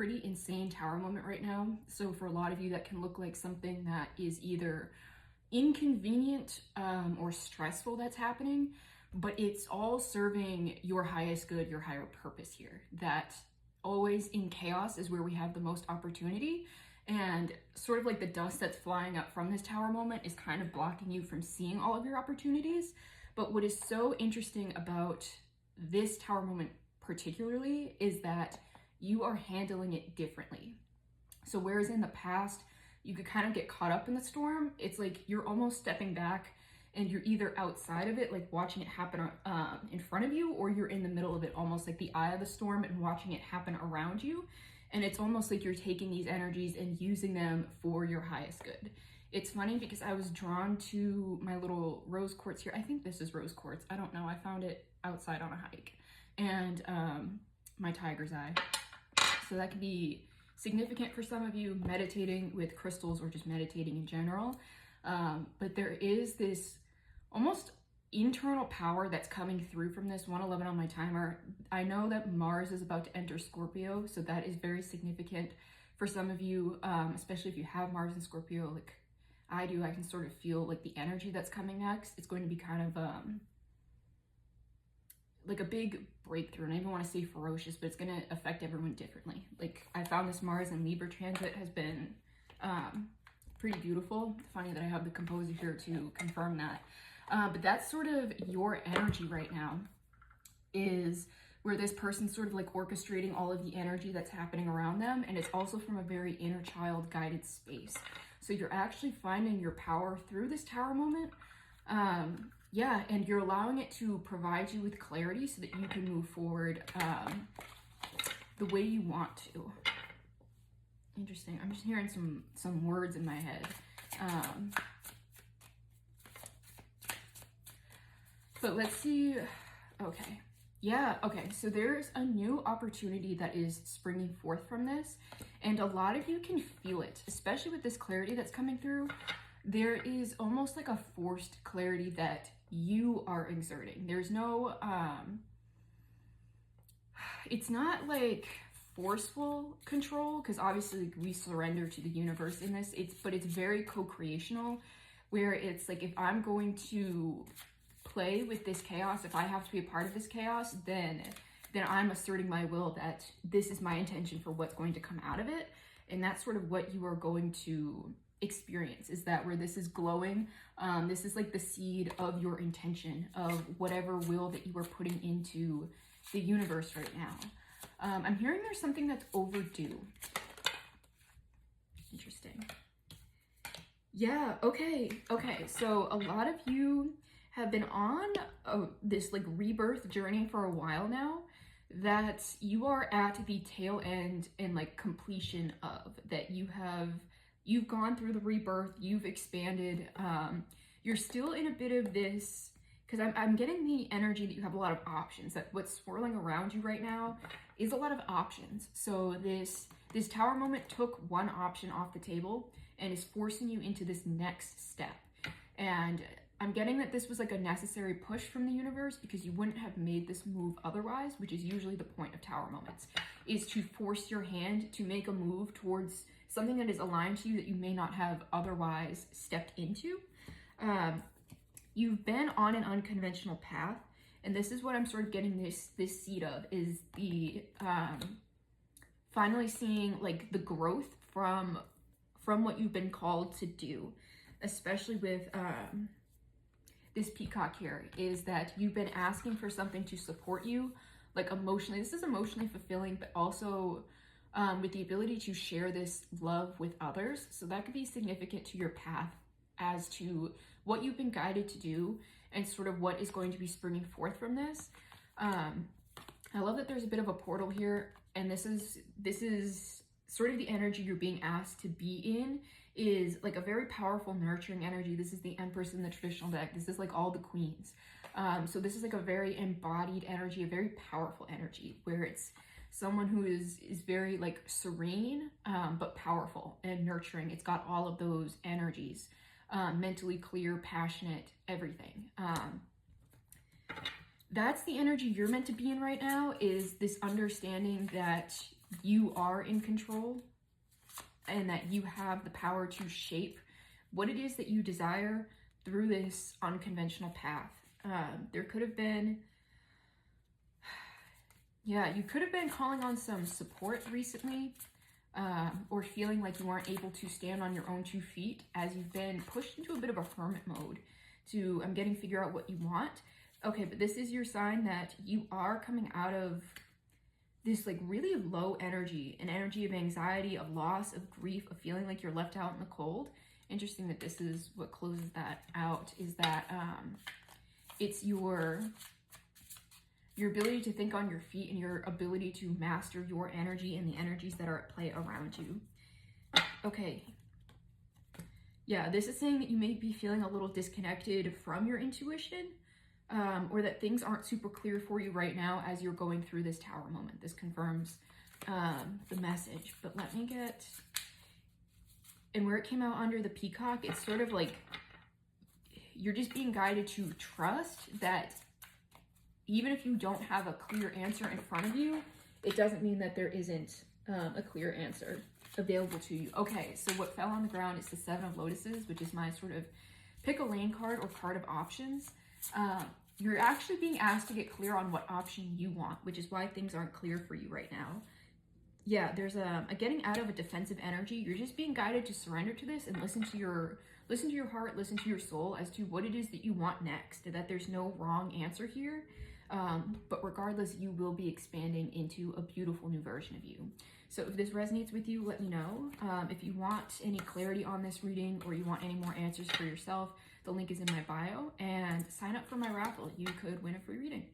pretty insane tower moment right now. So for a lot of you, that can look like something that is either inconvenient or stressful that's happening, but it's all serving your highest good, your higher purpose here. That always in chaos is where we have the most opportunity. And sort of like the dust that's flying up from this tower moment is kind of blocking you from seeing all of your opportunities. But what is so interesting about this tower moment particularly is that you are handling it differently. So whereas in the past, you could kind of get caught up in the storm, it's like you're almost stepping back and you're either outside of it, like watching it happen in front of you, or you're in the middle of it, almost like the eye of the storm and watching it happen around you. And it's almost like you're taking these energies and using them for your highest good. It's funny because I was drawn to my little rose quartz here. I think this is rose quartz. I don't know. I found it outside on a hike. And my tiger's eye. So that could be significant for some of you meditating with crystals or just meditating in general. But there is this almost internal power that's coming through from this 111 on my timer. I know that Mars is about to enter Scorpio, so that is very significant for some of you, especially if you have Mars in Scorpio, like I do. I can sort of feel like the energy that's coming next. It's going to be kind of like a big breakthrough, and I even want to say ferocious, but it's going to affect everyone differently. Like I found this Mars and Libra transit has been pretty beautiful. Funny that I have the composer here to confirm that. But that's sort of your energy right now, is where this person's sort of like orchestrating all of the energy that's happening around them. And it's also from a very inner child guided space. So you're actually finding your power through this tower moment. Yeah, and you're allowing it to provide you with clarity so that you can move forward the way you want to. Interesting. I'm just hearing some words in my head. But let's see. Okay. Yeah, okay. So there's a new opportunity that is springing forth from this. And a lot of you can feel it, especially with this clarity that's coming through. There is almost like a forced clarity that you are exerting. There's no, it's not like forceful control, because obviously we surrender to the universe in this. But it's very co-creational, where it's like, if I'm going to play with this chaos, if I have to be a part of this chaos, then I'm asserting my will that this is my intention for what's going to come out of it. And that's sort of what you are going to experience, is that where this is glowing, this is like the seed of your intention of whatever will that you are putting into the universe right now. I'm hearing there's something that's overdue. Interesting. Yeah, okay. So a lot of you have been on this like rebirth journey for a while now, that you are at the tail end and like completion of, that you've gone through the rebirth, you've expanded, you're still in a bit of this, because I'm getting the energy that you have a lot of options, that what's swirling around you right now is a lot of options. So this tower moment took one option off the table and is forcing you into this next step. And I'm getting that this was like a necessary push from the universe, because you wouldn't have made this move otherwise, which is usually the point of tower moments, is to force your hand to make a move towards something that is aligned to you that you may not have otherwise stepped into. You've been on an unconventional path, and this is what I'm sort of getting this seed of, is the finally seeing like the growth from what you've been called to do, especially with this peacock here, is that you've been asking for something to support you, like emotionally. This is emotionally fulfilling, but also with the ability to share this love with others. So that could be significant to your path as to what you've been guided to do and sort of what is going to be springing forth from this. I love that there's a bit of a portal here, and this is sort of the energy you're being asked to be in, is like a very powerful nurturing energy. This is the Empress in the traditional deck. This is like all the queens. So this is like a very embodied energy, a very powerful energy, where it's someone who is very like serene, but powerful and nurturing. It's got all of those energies, mentally clear, passionate, everything. That's the energy you're meant to be in right now, is this understanding that you are in control and that you have the power to shape what it is that you desire through this unconventional path. There could have been, yeah, you could have been calling on some support recently, or feeling like you aren't able to stand on your own 2 feet as you've been pushed into a bit of a hermit mode to, I'm getting, figure out what you want. Okay, but this is your sign that you are coming out of this like really low energy, an energy of anxiety, of loss, of grief, of feeling like you're left out in the cold. Interesting that this is what closes that out, is that it's your ability to think on your feet and your ability to master your energy and the energies that are at play around you. Okay. Yeah, this is saying that you may be feeling a little disconnected from your intuition, or that things aren't super clear for you right now as you're going through this tower moment. This confirms the message. But let me get, and where it came out under the peacock, it's sort of like you're just being guided to trust that even if you don't have a clear answer in front of you, it doesn't mean that there isn't a clear answer available to you. Okay, so what fell on the ground is the 7 of Lotuses, which is my sort of pick a lane card or card of options. You're actually being asked to get clear on what option you want, which is why things aren't clear for you right now. Yeah, there's a getting out of a defensive energy. You're just being guided to surrender to this and listen to your heart, listen to your soul as to what it is that you want next, that there's no wrong answer here. But regardless, you will be expanding into a beautiful new version of you. So if this resonates with you, let me know. If you want any clarity on this reading or you want any more answers for yourself, the link is in my bio, and sign up for my raffle. You could win a free reading.